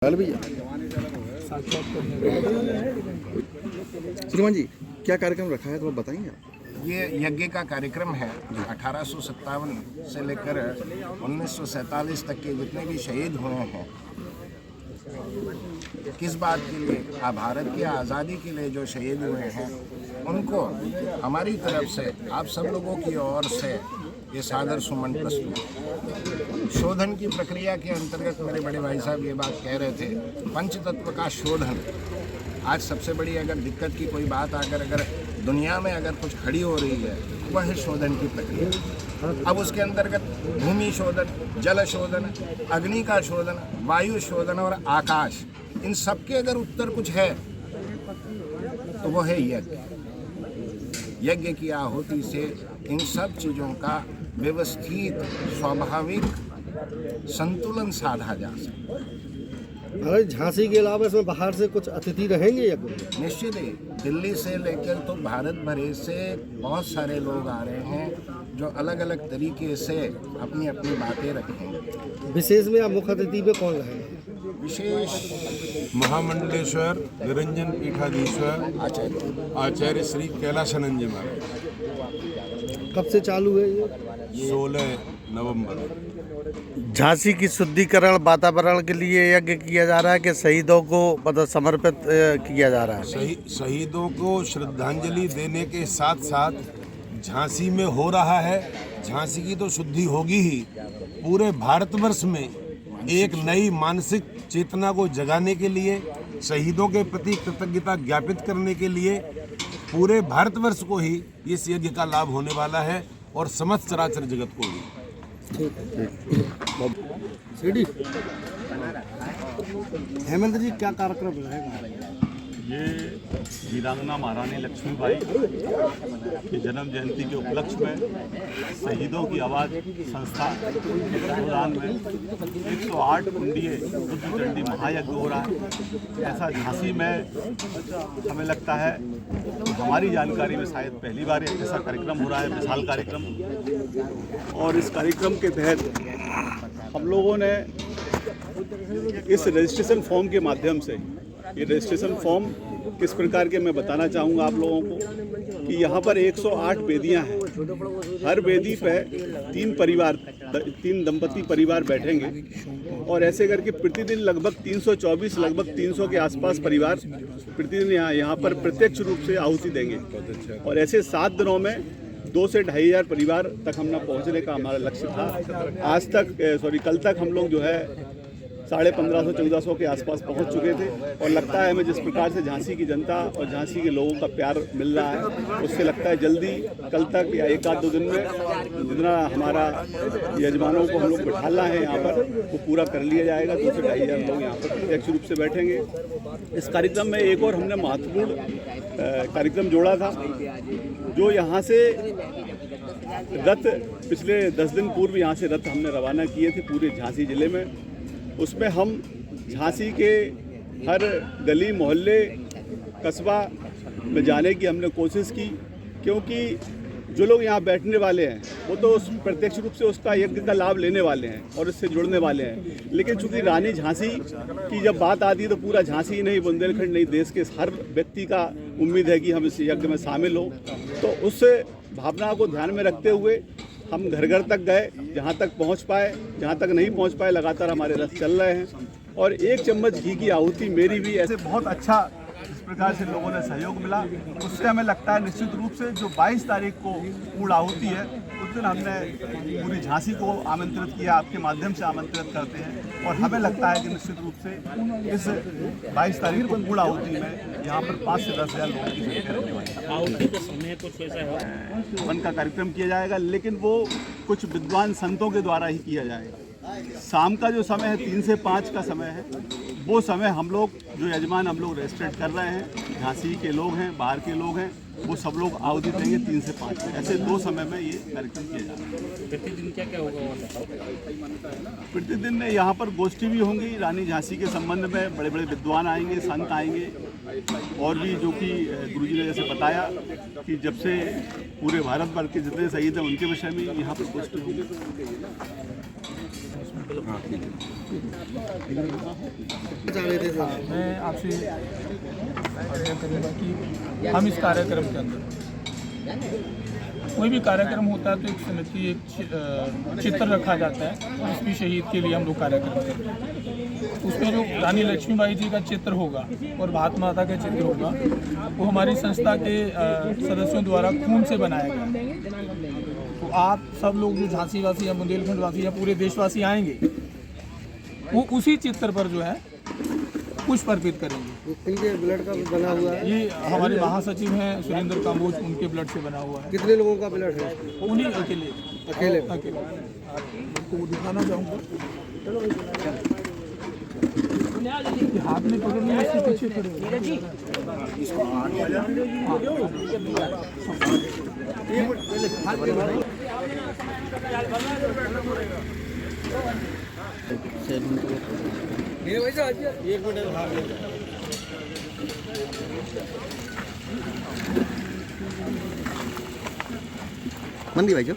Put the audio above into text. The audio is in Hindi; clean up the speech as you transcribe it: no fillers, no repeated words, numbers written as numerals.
भैया श्रीमान जी, क्या कार्यक्रम रखा है तो बताएंगे आप? ये यज्ञ का कार्यक्रम है। 1857 से लेकर 1947 तक के जितने भी शहीद हुए हैं, किस बात के लिए, भारत की आज़ादी के लिए जो शहीद हुए हैं, उनको हमारी तरफ से, आप सब लोगों की ओर से ये सादर सुमन प्रस्तुत। शोधन की प्रक्रिया के अंतर्गत मेरे बड़े भाई साहब ये बात कह रहे थे, पंचतत्व का शोधन। आज सबसे बड़ी अगर दिक्कत की कोई बात अगर दुनिया में अगर कुछ खड़ी हो रही है, वह है शोधन की प्रक्रिया। अब उसके अंतर्गत भूमि शोधन, जल शोधन, अग्नि का शोधन, वायु शोधन और आकाश, इन सब के अगर उत्तर कुछ है तो वह है यज्ञ। यज्ञ की आहुति से इन सब चीज़ों का व्यवस्थित स्वाभाविक संतुलन साधा जा सकता है। अगर झांसी के अलावा इसमें बाहर से कुछ अतिथि रहेंगे या कुछ? निश्चित ही दिल्ली से लेकर तो भारत भर से बहुत सारे लोग आ रहे हैं जो अलग अलग तरीके से अपनी अपनी बातें रखेंगे। विशेष में आप मुख्य अतिथि पे कौन रहेंगे? विशेष महामंडलेश्वर निरंजन पीठाधीश्वर आचार्य श्री कैलाशानंद जी महाराज। कब से चालू है ये? 16 नवंबर। झांसी की शुद्धिकरण वातावरण के लिए यज्ञ किया जा रहा है कि शहीदों को मतलब समर्पित किया जा रहा है? शहीदों को श्रद्धांजलि देने के साथ साथ झांसी में हो रहा है। झांसी की तो शुद्धि होगी ही, पूरे भारतवर्ष में एक नई मानसिक चेतना को जगाने के लिए, शहीदों के प्रति कृतज्ञता ज्ञापित करने के लिए पूरे भारतवर्ष को ही इस यज्ञ का लाभ होने वाला है और समस्त चराचर जगत को भी। हेमंत जी, क्या कार्यक्रम रहेगा? ये वीरांगना महारानी लक्ष्मीबाई के जन्म जयंती के उपलक्ष्य में शहीदों की आवाज़ संस्था के तत्वावधान में 108 कुंडीय बुद्ध चंडी महायज्ञ हो रहा है। ऐसा झांसी में हमें लगता है, हमारी जानकारी में शायद पहली बार ऐसा कार्यक्रम हो रहा है, विशाल कार्यक्रम। और इस कार्यक्रम के तहत हम लोगों ने इस रजिस्ट्रेशन फॉर्म के माध्यम से, ये रजिस्ट्रेशन फॉर्म किस प्रकार के मैं बताना चाहूँगा आप लोगों को कि यहाँ पर 108 वेदियाँ हैं। हर वेदी पे 3 दंपति परिवार बैठेंगे और ऐसे करके प्रतिदिन लगभग 324 लगभग 300 के आसपास परिवार प्रतिदिन यहाँ पर प्रत्यक्ष रूप से आहुति देंगे। और ऐसे 7 दिनों में 2 से 2,500 परिवार तक हम पहुँचने का हमारा लक्ष्य था। आज तक कल तक हम लोग जो है 1550-1400 के आसपास पहुंच चुके थे। और लगता है हमें जिस प्रकार से झांसी की जनता और झांसी के लोगों का प्यार मिल रहा है, उससे लगता है जल्दी कल तक या 1-2 दिन में जितना हमारा यजमानों को हम लोग बिठाना है यहाँ पर, वो पूरा कर लिया जाएगा। 2 से 2,500 लोग यहाँ पर प्रत्यक्ष रूप से बैठेंगे। इस कार्यक्रम में एक और हमने महत्वपूर्ण कार्यक्रम जोड़ा था, जो यहाँ से रथ पिछले 10 दिन पूर्व यहाँ से रथ हमने रवाना किए थे पूरे झांसी जिले में। उसमें हम झांसी के हर गली मोहल्ले कस्बा में जाने की हमने कोशिश की, क्योंकि जो लोग यहाँ बैठने वाले हैं वो तो प्रत्यक्ष रूप से उसका यज्ञ का लाभ लेने वाले हैं और इससे जुड़ने वाले हैं। लेकिन चूंकि रानी झांसी की जब बात आती है तो पूरा झांसी ही नहीं, बुंदेलखंड नहीं, देश के हर व्यक्ति का उम्मीद है कि हम इस यज्ञ में शामिल हों। तो उस भावना को ध्यान में रखते हुए हम घर घर तक गए, जहाँ तक पहुँच पाए, जहाँ तक नहीं पहुँच पाए लगातार हमारे रथ चल रहे हैं। और 1 चम्मच घी की आहुति मेरी भी ऐसे बहुत अच्छा इस प्रकार से लोगों ने सहयोग मिला। उससे हमें लगता है निश्चित रूप से जो 22 तारीख को पूर्ण आहुति है, उस दिन हमने पूरी झांसी को आमंत्रित किया, आपके माध्यम से आमंत्रित करते हैं। और हमें लगता है कि निश्चित रूप से इस 22 तारीख को पूर्ण आहुति में यहाँ पर 5 से 10 हज़ार लोगों की संख्या रहने वाली है। आहुति के समय कुछ ऐसा है वन का कार्यक्रम किया जाएगा, लेकिन वो कुछ विद्वान संतों के द्वारा ही किया जाएगा। शाम का जो समय है 3 से 5 का समय है, वो समय हम लोग जो यजमान हम लोग रजिस्ट्रेट कर रहे हैं, झांसी के लोग हैं, बाहर के लोग हैं, वो सब लोग आहुति देंगे 3 से 5 में। ऐसे 2 समय में ये कार्यक्रम किया जा रहा है। प्रतिदिन क्या क्या होगा? प्रतिदिन यहाँ पर गोष्ठी भी होंगी रानी झांसी के संबंध में, बड़े बड़े विद्वान आएंगे, संत आएंगे, और भी जो कि गुरुजी ने जैसे बताया कि जब से पूरे भारत भर के जितने शहीद हैं उनके विषय में यहाँ पर गोष्ठी होगी। चाह रहे थे सर? मैं आपसे आग्रह करूँगा कि हम इस कार्यक्रम के अंदर कोई भी कार्यक्रम होता है तो एक समिति एक चित्र रखा जाता है, जिसकी शहीद के लिए हम लोग कार्यक्रम करते हैं। उसमें जो रानी लक्ष्मीबाई जी का चित्र होगा और भारत माता का चित्र होगा, वो हमारी संस्था के सदस्यों द्वारा खून से बनाया गया। तो आप सब लोग जो झांसी वासी या बुंदेलखंड वासी या पूरे देशवासी आएंगे, वो उसी चित्र पर जो है पुष्प अर्पित करेंगे। इनके ब्लड का बना हुआ है? ये हमारे महासचिव हैं सुरेंद्र काम्बोज, उनके ब्लड से बना हुआ है। कितने लोगों का ब्लड है? उन्हीं अकेले अकेले? अकेले आपको दिखाना चाहूँगा। हाथ में पकड़ने इसके पीछे खड़े मंदी भाई जो